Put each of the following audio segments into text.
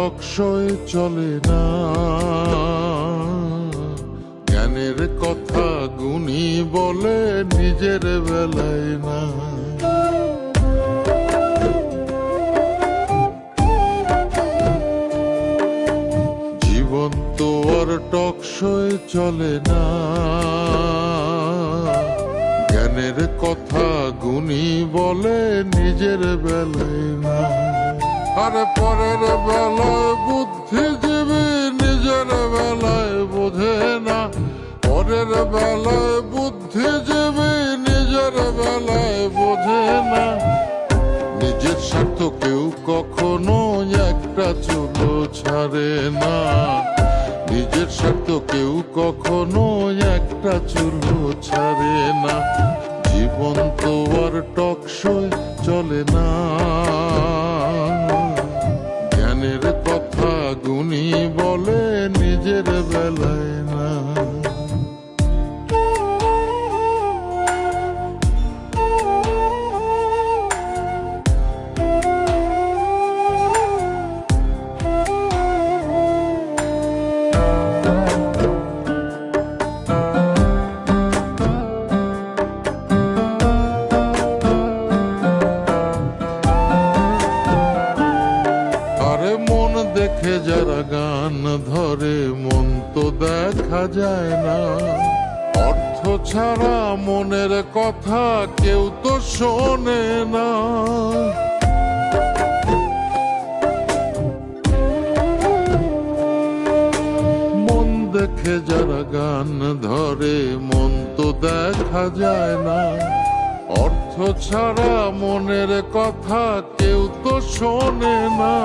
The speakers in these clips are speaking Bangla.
টকশোয় চলে না, জ্ঞানের কথা গুণী বলে নিজের বেলায় না। জীবন তো আর টকশোয় চলে না, জ্ঞানের কথা গুণী বলে নিজের বেলায় না। আর পরের বেলায় বুদ্ধিজীবী নিজের বেলায় বোঝে না, পরের বেলায় বুদ্ধিজীবী নিজের বেলায় বোঝে না। নিজের স্বার্থ কেউ কখনো একটা চুলো ছাড়ে না, নিজের স্বার্থ কেউ কখনো একটা চুলো ছাড়ে না। জীবন তো আর টকশোয় চলে না, জ্ঞানের কথা গুণী বলে নিজের বেলায় না। দেখে যারা গান ধরে মন তো দেখা যায় না, অর্থ ছাড়া মনের কথা কেউ তো শোনে না। মন দেখে যারা গান ধরে মন তো দেখা যায় না, অর্থ ছাড়া মনের কথা কেউ তো শোনে না।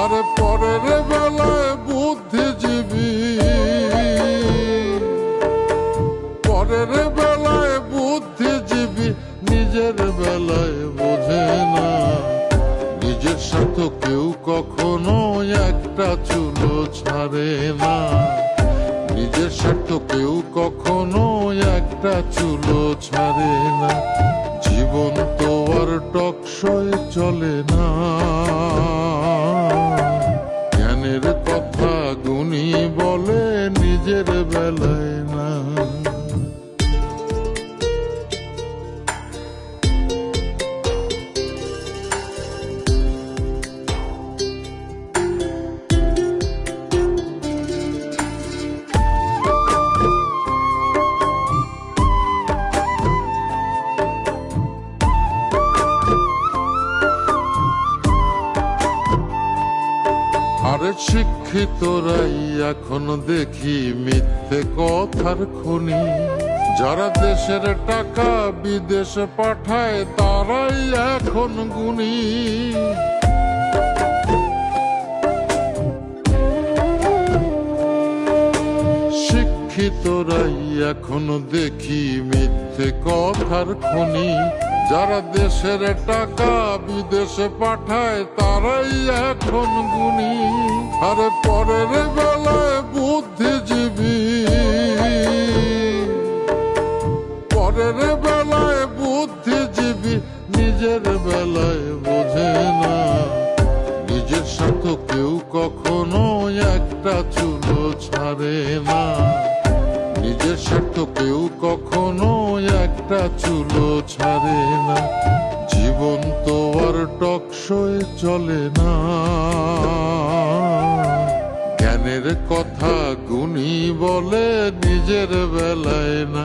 আরে পরের বেলায় বুদ্ধিজীবী, পরের বেলায় বুদ্ধিজীবী নিজের বেলায় বোঝে না। নিজের স্বার্থ কেউ কখনো একটা চুলো ছাড়ে না, নিজের স্বার্থ কেউ কখনো একটা চুলো ছাড়ে না। জীবন তো আর টকশোয় চলে না, জ্ঞানের কথা গুণী বলে নিজের বেলায় না। আরে শিক্ষিতরাই এখন দেখি মিথ্যে কথার খনি, যারা দেশের টাকা বিদেশে পাঠায় তারাই এখন গুণী। শিক্ষিতরাই এখন দেখি মিথ্যে কথার খনি, যারা দেশের টাকা বিদেশে পাঠায় তারাই এখন গুণী। আরে পরের বেলায় বুদ্ধিজীবী, পরের বেলায় বুদ্ধিজীবী নিজের বেলায় বোঝে না। নিজের স্বার্থ কেউ কখনো একটা চুলো ছাড়ে না, নিজের স্বার্থ কেউ কখনো একটা চুলো ছাড়ে না। জীবন তো আর টকশোয় চলে না, জ্ঞানের কথা গুণী বলে নিজের বেলায় না।